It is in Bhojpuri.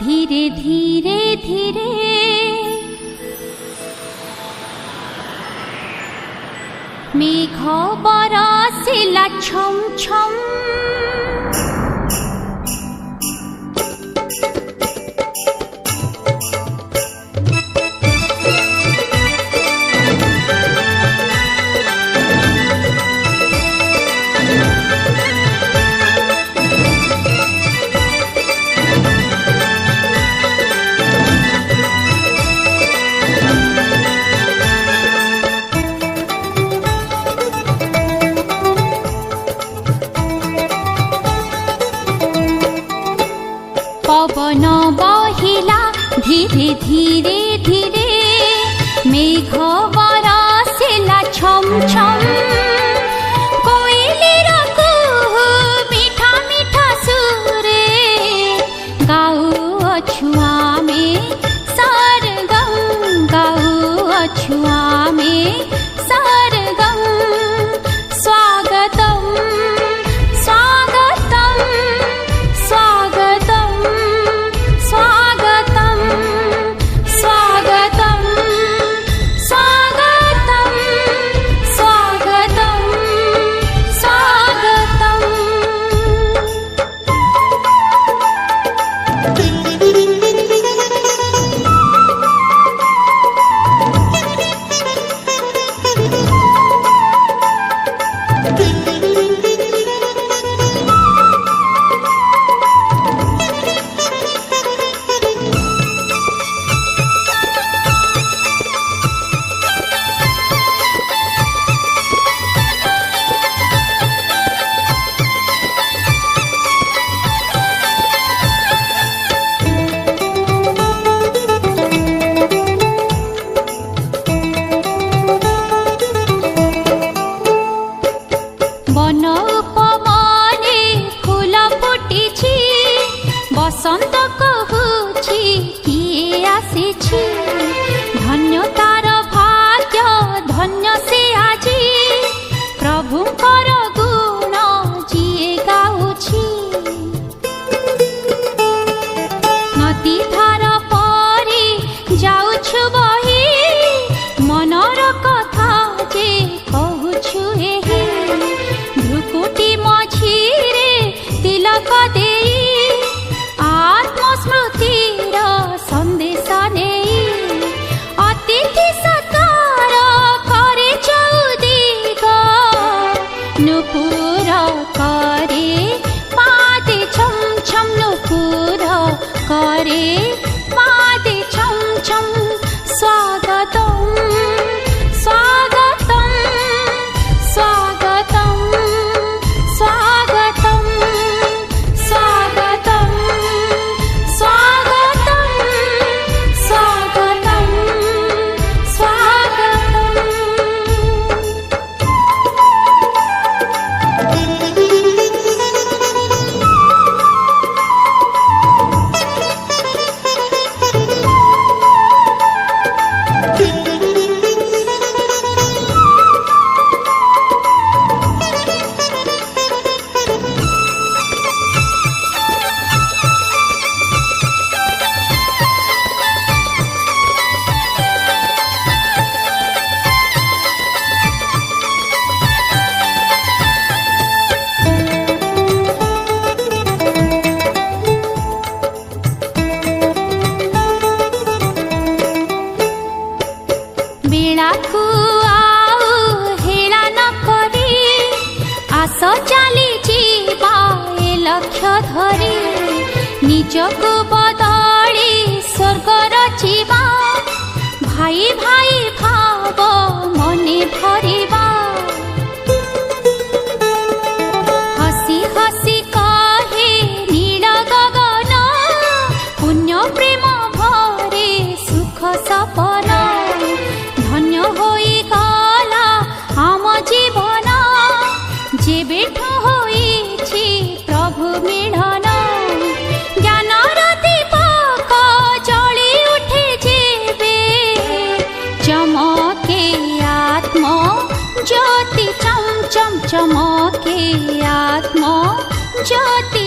धीरे धीरे धीरे मेघ बरसिला छम छम। पवन बहिला धीरे धीरे धीरे मेघ बरसिला छम छम। कोइलीर कुहू मीठा मीठा सुरे गाउअछु आमे सरगम, गाउअछु आमे सरगम। स्वागतम स्वागतम स्वागतम स्वागतम स्वागतम स्वागतम स्वागतम स्वागतम। बन उपवने फूल फुटिछि बसंत कहुछि किए आसिछि। धन्य तार भाग्य धन्य से आजी प्रभुकर गुण जिए गाउछि। नदी धार परी जाउछु बही मनर कथा जे कहुछु एही। भ्रुकुटी मझिरे तिलक देई आत्मस्मृतिर संदेश नेई। अतिथि सत्कार करे चौदिग नुपुर करे पादे छम छम। नुपुर करे पादे छम छम। स्वागतम स्वागतम स्वागतम स्वागतम स्वागतम स्वागतम स्वागतम स्वागतम। बेलाकु आउ हेला न करी आस चाली जीवा ए लक्ष्य धरी। निजको बदली स्वर्ग रचिबा भाई भाई भाव मने भरिबा। हसी हसी कहे नील गगन पुण्य प्रेम भरे सुख सपन। धन्य होई गला आम जीवन जेबेठु होईछि प्रभु मिलन। ज्ञानर दीपक जଳି उठे जेबे चमके आत्म ज्योति चम चम चमके आत्म ज्योति